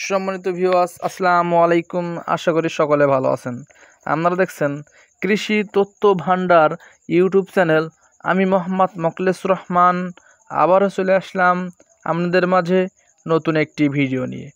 সম্মানিত ভিউয়ার্স, আসসালামু আলাইকুম। আশা করি সকলে ভালো আছেন। আপনারা দেখছেন কৃষি তথ্য ভান্ডার ইউটিউব চ্যানেল। আমি মোহাম্মদ মোখলেসুর রহমান আবারও চলে আসলাম আপনাদের মাঝে নতুন একটি ভিডিও নিয়ে।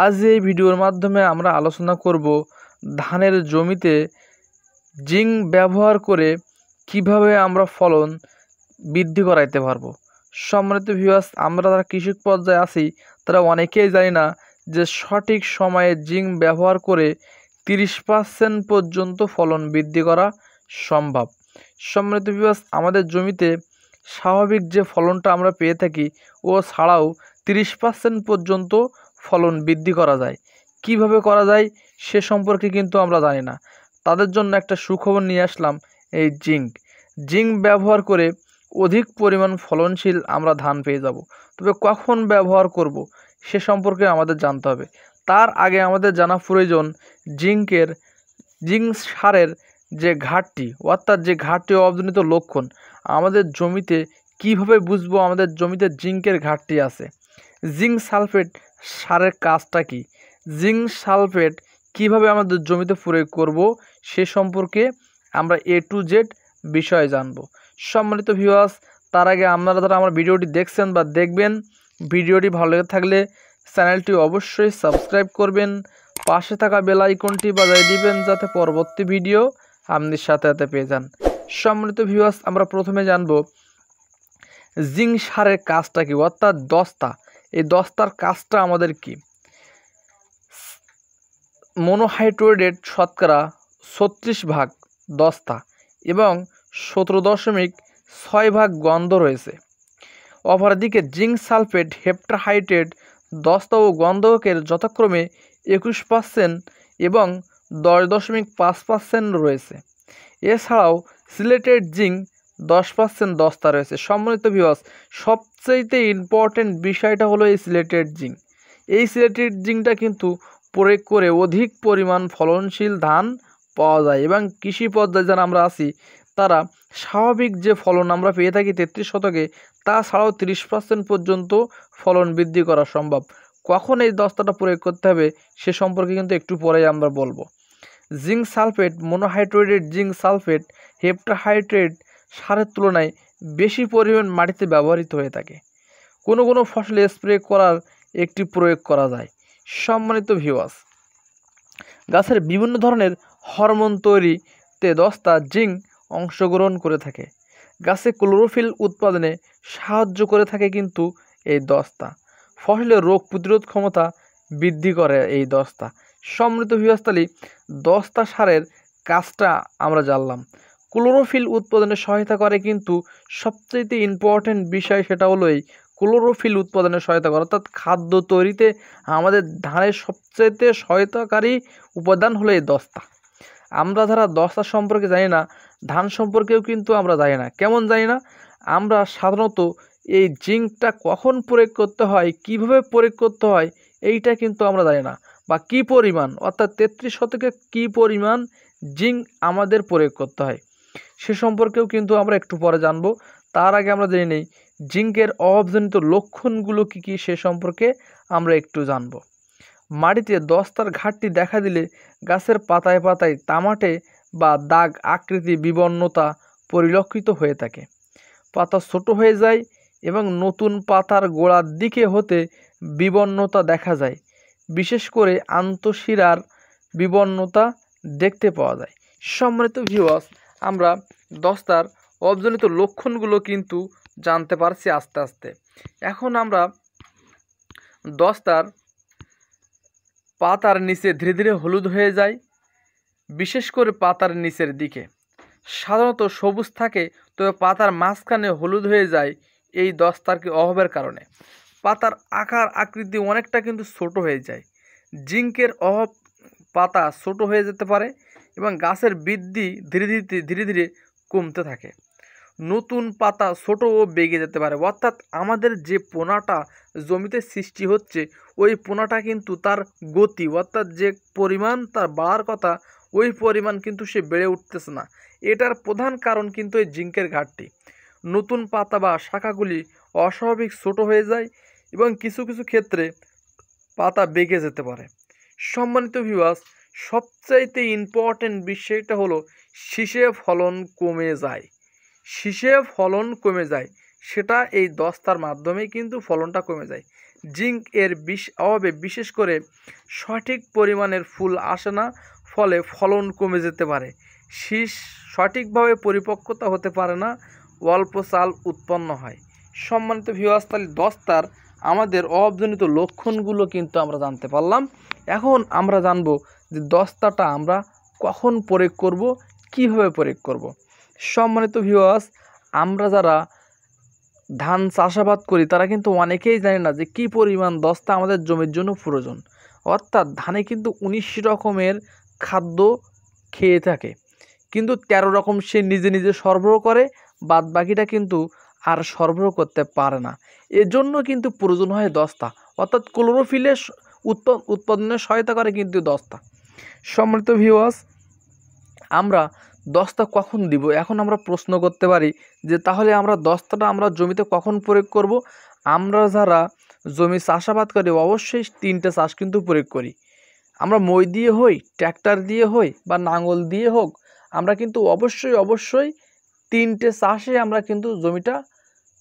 আজ এই ভিডিওর মাধ্যমে আমরা আলোচনা করব ধানের জমিতে জিঙ্ক ব্যবহার করে কিভাবে আমরা ফলন বৃদ্ধি করাইতে পারবো। সম্মানিত ভিউয়ার্স, আমরা যারা কৃষক পর্যায়ে আছি তারা অনেকেই জানি না যে সঠিক সময়ে জিঙ্ক ব্যবহার করে 30% পর্যন্ত ফলন বৃদ্ধি করা সম্ভব। সম্মানিত ভিউয়ার্স, আমাদের জমিতে স্বাভাবিক যে ফলনটা আমরা পেয়ে থাকি ও ছাড়াও 30% পর্যন্ত ফলন বৃদ্ধি করা যায়। কিভাবে করা যায় সে সম্পর্কে কিন্তু আমরা জানি না। তাদের জন্য একটা সুখবর নিয়ে আসলাম, এই জিঙ্ক ব্যবহার করে অধিক পরিমাণ ফলনশীল আমরা ধান পেয়ে যাব। তবে কখন ব্যবহার করব সে সম্পর্কে আমাদের জানতে হবে। তার আগে আমাদের জানা প্রয়োজন জিঙ্ক সারের যে ঘাটতি, অর্থাৎ যে ঘাটতি অবজনিত লক্ষণ। আমাদের জমিতে কিভাবে বুঝবো আমাদের জমিতে জিঙ্কের ঘাটতি আছে? জিঙ্ক সালফেট সারের কাজটা কি? জিঙ্ক সালফেট কিভাবে আমাদের জমিতে প্রয়োগ করব সে সম্পর্কে আমরা A to Z বিষয় জানব। সম্মানিত ভিউয়ার্স, তার আগে আপনারা যারা আমার ভিডিওটি দেখছেন বা দেখবেন, ভিডিওটি ভালো লেগে থাকলে চ্যানেলটি অবশ্যই সাবস্ক্রাইব করবেন, পাশে থাকা বেল আইকনটি বাজিয়ে দিবেন যাতে পরবর্তী ভিডিও আপনি সাথে সাথে পেয়ে যান। সম্মানিত ভিউয়ার্স, আমরা প্রথমে জানব জিঙ্ক সারের কাজটা কি, অর্থাৎ দস্তা। এই দস্তার কাজটা আমাদের কি? মনোহাইড্রেট শতকরা 36% দস্তা এবং 17.6% গন্ধ রয়েছে। অপরদিকে জিঙ্ক সালফেট হেপ্টাহাইড্রেট দস্তা ও গন্ধকের যথাক্রমে 21% এবং 10.5% রয়েছে। এছাড়াও সিলেটেড জিঙ্ক 10% দস্তা রয়েছে। সম্মানিত ভিউয়ার্স, সবচেয়ে ইম্পর্টেন্ট বিষয়টা হলো এই সিলেটেড জিঙ্ক। এই সিলেটেড জিঙ্কটা কিন্তু প্রয়োগ করে অধিক পরিমাণ ফলনশীল ধান পাওয়া যায় এবং কৃষি পর্যায়ে যারা আমরা আছি তারা স্বাভাবিক যে ফলন আমরা পেয়ে থাকি 33 শতকে, তাছাড়াও 30% পর্যন্ত ফলন বৃদ্ধি করা সম্ভব। কখন এই দস্তাটা প্রয়োগ করতে হবে সে সম্পর্কে কিন্তু একটু পরেই আমরা বলবো। Zinc sulphate, monohydrated zinc sulphate heptahydrate সারের তুলনায় বেশি পরিমাণ মাটিতে ব্যবহৃত হয়ে থাকে। কোনো কোনো ফসলে স্প্রে করার একটি প্রয়োগ করা যায়। সম্মানিত ভিউয়ার্স, গাছের বিভিন্ন ধরনের হরমোন তৈরিতে দস্তা জিঙ্ক অংশগ্রহণ করে থাকে। গাছে ক্লোরোফিল উৎপাদনে সাহায্য করে থাকে কিন্তু এই দস্তা। ফসলের রোগ প্রতিরোধ ক্ষমতা বৃদ্ধি করে এই দস্তা। সম্মানিত ভিউয়ার্স, দস্তা সারের কাজটা আমরা জানলাম। ক্লোরোফিল উৎপাদনে সহায়তা করে, কিন্তু সবচেয়ে ইম্পর্টেন্ট বিষয় সেটা হলো এই ক্লোরোফিল উৎপাদনে সহায়তা করে, অর্থাৎ খাদ্য তৈরিতে আমাদের ধানের সবচেয়ে সহায়তাকারী উপাদান হলো এই দস্তা। আমরা যারা দস্তা সম্পর্কে জানি না, ধান সম্পর্কেও কিন্তু আমরা জানি না। কেমন জানি না? আমরা সাধারণত এই জিঙ্কটা কখন প্রয়োগ করতে হয়, কিভাবে প্রয়োগ করতে হয় এইটা কিন্তু আমরা জানি না, বা কী পরিমাণ, অর্থাৎ 33 শতকে কী পরিমাণ জিঙ্ক আমাদের প্রয়োগ করতে হয় সে সম্পর্কেও কিন্তু আমরা একটু পরে জানবো। তার আগে আমরা জেনে নেই জিঙ্কের অভাবজনিত লক্ষণগুলো কী কী সে সম্পর্কে আমরা একটু জানব। মাটিতে দস্তার ঘাটতি দেখা দিলে গাছের পাতায় পাতায় তামাটে বা দাগ আকৃতি বিবর্ণতা পরিলক্ষিত হয়ে থাকে। পাতা ছোট হয়ে যায় এবং নতুন পাতার গোড়ার দিকে হতে বিবর্ণতা দেখা যায়। বিশেষ করে আন্তঃশিরার বিবর্ণতা দেখতে পাওয়া যায়। সম্মানিত ভিউয়ার্স, আমরা দস্তার অভাবজনিত লক্ষণগুলো কিন্তু জানতে পারছি আস্তে আস্তে। এখন আমরা দস্তার পাতার নিচে ধীরে ধীরে হলুদ হয়ে যায়, বিশেষ করে পাতার নিচের দিকে সাধারণত সবুজ থাকে, তবে পাতার মাঝখানে হলুদ হয়ে যায় এই দস্তার অভাবের কারণে। পাতার আকার আকৃতি অনেকটা কিন্তু ছোট হয়ে যায়। জিঙ্কের অভাব পাতা ছোট হয়ে যেতে পারে এবং গাছের বৃদ্ধি ধীরে ধীরে কমতে থাকে। নতুন পাতা ছোট ও বেগে যেতে পারে, অর্থাৎ আমাদের যে পোনাটা জমিতে সৃষ্টি হচ্ছে ওই পোনাটা কিন্তু তার গতি, অর্থাৎ যে পরিমাণ তার বাড়ার কথা ওই পরিমাণ কিন্তু সে বেড়ে উঠতেছে না। এটার প্রধান কারণ কিন্তু এই জিঙ্কের ঘাটতি। নতুন পাতা বা শাখাগুলি অস্বাভাবিক ছোট হয়ে যায় এবং কিছু কিছু ক্ষেত্রে পাতা বেঁকে যেতে পারে। সম্মানিত ভিউয়ার্স, সবচাইতে ইম্পর্টেন্ট বিষয়টা হলো শীষে ফলন কমে যায়। শীষে ফলন কমে যায়, সেটা এই দস্তার মাধ্যমেই কিন্তু ফলনটা কমে যায়। জিঙ্ক এর অভাবে বিশেষ করে সঠিক পরিমাণের ফুল আসে না, ফলে ফলন কমে যেতে পারে। শীষ সঠিকভাবে পরিপক্কতা হতে পারে না, অল্প চাল উৎপন্ন হয়। সম্মানিত ভিউয়ার্স, তাহলে দস্তার আমাদের অভাবজনিত লক্ষণগুলো কিন্তু আমরা জানতে পারলাম। এখন আমরা জানব যে দস্তাটা আমরা কখন প্রয়োগ করব, কিভাবে প্রয়োগ করব। সম্মানিত ভিউয়ার্স, আমরা যারা ধান চাষাবাদ করি তারা কিন্তু অনেকেই জানে না যে কী পরিমাণ দস্তা আমাদের জমির জন্য প্রয়োজন। অর্থাৎ ধানে কিন্তু 19 রকমের খাদ্য খেয়ে থাকে, কিন্তু 13 রকম সে নিজে নিজে সরবরাহ করে, বাদ বাকিটা কিন্তু আর সরবরাহ করতে পারে না। এজন্য কিন্তু প্রয়োজন হয় দস্তা, অর্থাৎ ক্লোরোফিলের উৎপাদনে সহায়তা করে কিন্তু দস্তা। সম্মানিত ভিউয়ার্স, আমরা দস্তা কখন দিব, এখন আমরা প্রশ্ন করতে পারি যে তাহলে আমরা দস্তাটা আমরা জমিতে কখন প্রয়োগ করব। আমরা যারা জমি চাষাবাদ করি অবশ্যই 3টে চাষ কিন্তু প্রয়োগ করি। আমরা মই দিয়ে হই, ট্র্যাক্টর দিয়ে হই বা নাঙ্গল দিয়ে হোক, আমরা কিন্তু অবশ্যই 3টে চাষে আমরা কিন্তু জমিটা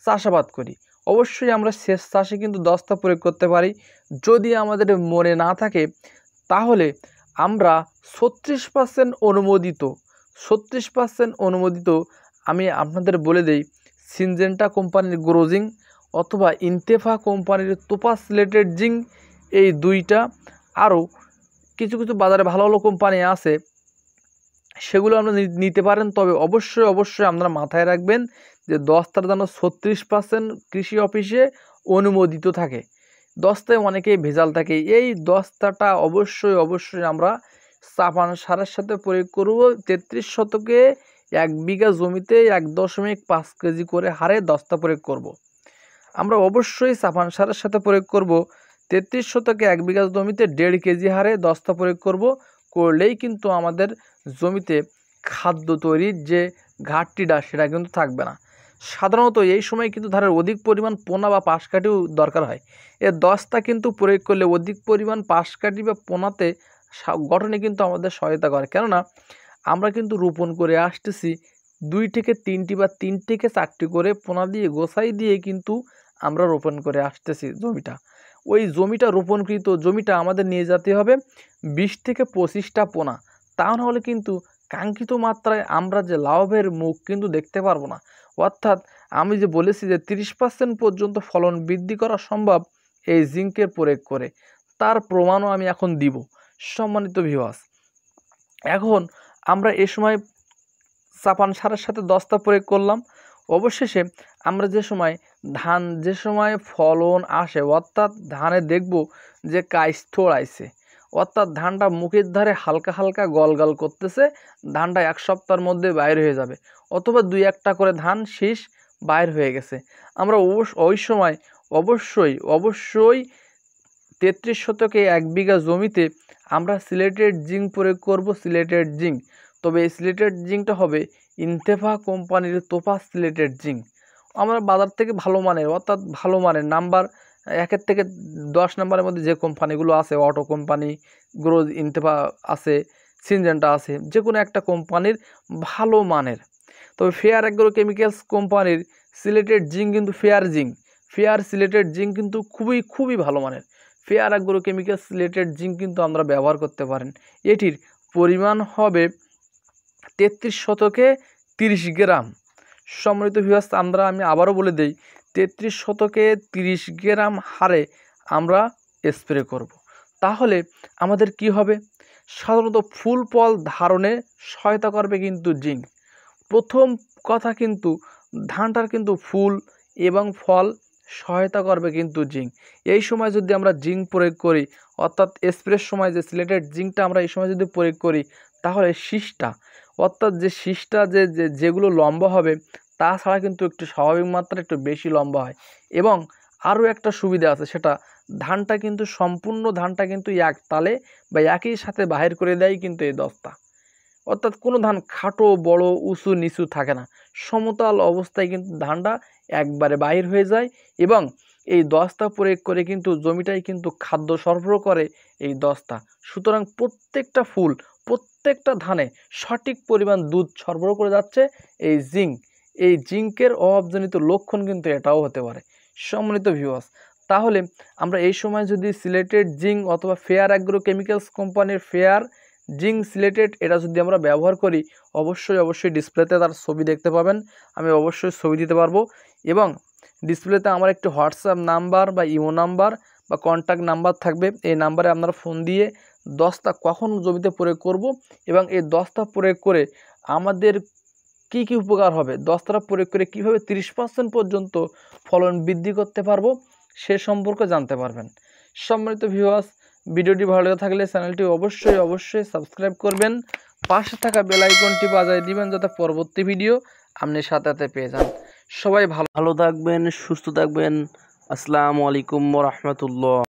চাষাবাদ করি। অবশ্যই আমরা শেষ চাষে কিন্তু দস্তা প্রয়োগ করতে পারি। যদি আমাদের মনে না থাকে তাহলে আমরা 36% অনুমোদিত আমি আপনাদের বলে দেই, সিনজেন্টা কোম্পানির গ্রোজিং অথবা ইন্তেফা কোম্পানির তোপা সিলেটেড জিঙ্ক, এই দুইটা। আরও কিছু কিছু বাজারে ভালো ভালো কোম্পানি আছে, সেগুলো আপনারা নিতে পারেন। তবে অবশ্যই আপনারা মাথায় রাখবেন যে দস্তার যেন 36% কৃষি অফিসে অনুমোদিত থাকে। দস্তায় অনেকেই ভেজাল থাকে। এই দস্তাটা অবশ্যই আমরা চাপান সারের সাথে প্রয়োগ করব। 33 শতকে 1 বিঘা জমিতে 1.5 কেজি করে হারে দস্তা প্রয়োগ করব। আমরা অবশ্যই চাপান সারের সাথে প্রয়োগ করব। 33 শতকে 1 বিঘা জমিতে 1.5 কেজি হারে দস্তা প্রয়োগ করলেই কিন্তু আমাদের জমিতে খাদ্য তৈরির যে ঘাটতিটা সেটা কিন্তু থাকবে না। সাধারণত এই সময় কিন্তু ধানের অধিক পরিমাণ পোনা বা পাশকাঠিও দরকার হয়। এর দস্তা কিন্তু প্রয়োগ করলে অধিক পরিমাণ পাশকাঠি বা পোনাতে গঠনে কিন্তু আমাদের সহায়তা করে। কেননা আমরা কিন্তু রোপণ করে আসতেছি 2 থেকে 3টি বা 3 থেকে 4টি করে পোনা দিয়ে গোছাই দিয়ে কিন্তু আমরা রোপণ করে আসতেছি জমিটা। ওই জমিটা রোপণকৃত জমিটা আমাদের নিয়ে যেতে হবে 20 থেকে 25টা পোনা, তা নাহলে কিন্তু কাঙ্ক্ষিত মাত্রায় আমরা যে লাভের মুখ কিন্তু দেখতে পারবো না। অর্থাৎ আমি যে বলেছি যে 30% পর্যন্ত ফলন বৃদ্ধি করা সম্ভব এই জিঙ্কের প্রয়োগ করে, তার প্রমাণও আমি এখন দিব। সম্মানিত ভিউয়ার্স, এখন আমরা এ সময় চাপান সারের সাথে দস্তা প্রয়োগ করলাম। অবশেষে আমরা যে সময় ফলন আসে, অর্থাৎ ধানে দেখব যে কাইস্থল আইছে, অর্থাৎ ধানটা মুখের ধারে হালকা হালকা গলগল করতেছে, ধানটা 1 সপ্তাহের মধ্যে বাইর হয়ে যাবে, অথবা 2-1টা করে ধান শীষ বাইর হয়ে গেছে। আমরা ওই সময় অবশ্যই 33 শতকে 1 বিঘা জমিতে আমরা সিলেটেড জিঙ্ক প্রয়োগ করব। সিলেটেড জিঙ্ক, তবে এই সিলেটেড জিঙ্কটা হবে ইন্তেফা কোম্পানির তোপা সিলেটেড জিঙ্ক। আমরা বাজার থেকে ভালো মানের, অর্থাৎ ভালো মানের নাম্বার 1 থেকে 10 নম্বরের মধ্যে যে কোম্পানিগুলো আছে, অটো কোম্পানি, গ্রোজ, ইন্তেফা আছে, সিনজেন্টা আছে, যে কোনো একটা কোম্পানির ভালো মানের। তবে ফেয়ার অ্যাগ্রো কেমিক্যালস কোম্পানির সিলেটেড জিঙ্ক কিন্তু ফেয়ার সিলেটেড জিঙ্ক কিন্তু খুবই ভালো মানের। ফেয়ার অ্যাগ্রো কেমিক্যালস সিলেটেড জিঙ্ক কিন্তু আমরা ব্যবহার করতে পারেন। এটির পরিমাণ হবে 33 শতকে 30 গ্রাম। সম্মানিত ভিউয়ার্স, আমি আবারও বলে দেই, 33 শতকে 30 গ্রাম হারে আমরা স্প্রে করব। তাহলে আমাদের কি হবে? সাধারণত ফুল ফল ধারণে সহায়তা করবে কিন্তু জিঙ্ক। প্রথম কথা কিন্তু ধানটার কিন্তু ফুল এবং ফল সহায়তা করবে কিন্তু জিঙ্ক। এই সময় যদি আমরা জিঙ্ক প্রয়োগ করি, অর্থাৎ স্প্রের সময় যে সিলেটেড জিঙ্কটা আমরা এই সময় যদি প্রয়োগ করি, তাহলে শীষটা, অর্থাৎ যে শীষটা যেগুলো লম্বা হবে, তাছাড়া কিন্তু একটু স্বাভাবিক মাত্রা একটু বেশি লম্বা হয়। এবং আরও একটা সুবিধা আছে, সেটা সম্পূর্ণ ধানটা কিন্তু এক তালে বা একই সাথে বাহির করে দেয় কিন্তু এই দস্তা। অর্থাৎ কোনো ধান খাটো বড় উঁচু নিচু থাকে না, সমতল অবস্থায় কিন্তু ধানটা একবারে বাহির হয়ে যায় এবং এই দস্তা প্রয়োগ করে কিন্তু জমিটাই কিন্তু খাদ্য সরবরাহ করে এই দস্তা। সুতরাং প্রত্যেকটা ফুল, প্রত্যেকটা ধানে সঠিক পরিমাণ দুধ সরবরাহ করে যাচ্ছে এই জিঙ্ক। এই জিঙ্কের অভাবজনিত লক্ষণ কিন্তু এটাও হতে পারে। সম্মানিত ভিউয়ার্স, তাহলে আমরা এই সময় যদি সিলেটেড জিঙ্ক অথবা ফেয়ার অ্যাগ্রো কেমিক্যালস কোম্পানির ফেয়ার জিঙ্ক সিলেটেড এটা যদি আমরা ব্যবহার করি, অবশ্যই ডিসপ্লেতে তার ছবি দেখতে পাবেন। আমি অবশ্যই ছবি দিতে পারবো এবং ডিসপ্লেতে আমার একটি হোয়াটসঅ্যাপ নাম্বার বা ইমো নাম্বার বা কন্ট্যাক্ট নাম্বার থাকবে। এই নাম্বারে আপনারা ফোন দিয়ে দস্তা কখন জমিতে প্রয়োগ করব এবং এই দস্তা প্রয়োগ করে আমাদের কি কি উপকার হবে, দস্তাটা প্রয়োগ করে কীভাবে 30% পর্যন্ত ফলন বৃদ্ধি করতে পারবো সে সম্পর্কে জানতে পারবেন। সম্মানিত ভিউয়ার্স, ভিডিওটি ভালো লেগে থাকলে চ্যানেলটি অবশ্যই সাবস্ক্রাইব করবেন, পাশে থাকা বেল আইকনটি বাজায় দিবেন যাতে পরবর্তী ভিডিও আপনি সাথে পেয়ে যান। সবাই ভালো থাকবেন, সুস্থ থাকবেন। আসসালামু আলাইকুম ওয়া রাহমাতুল্লাহ।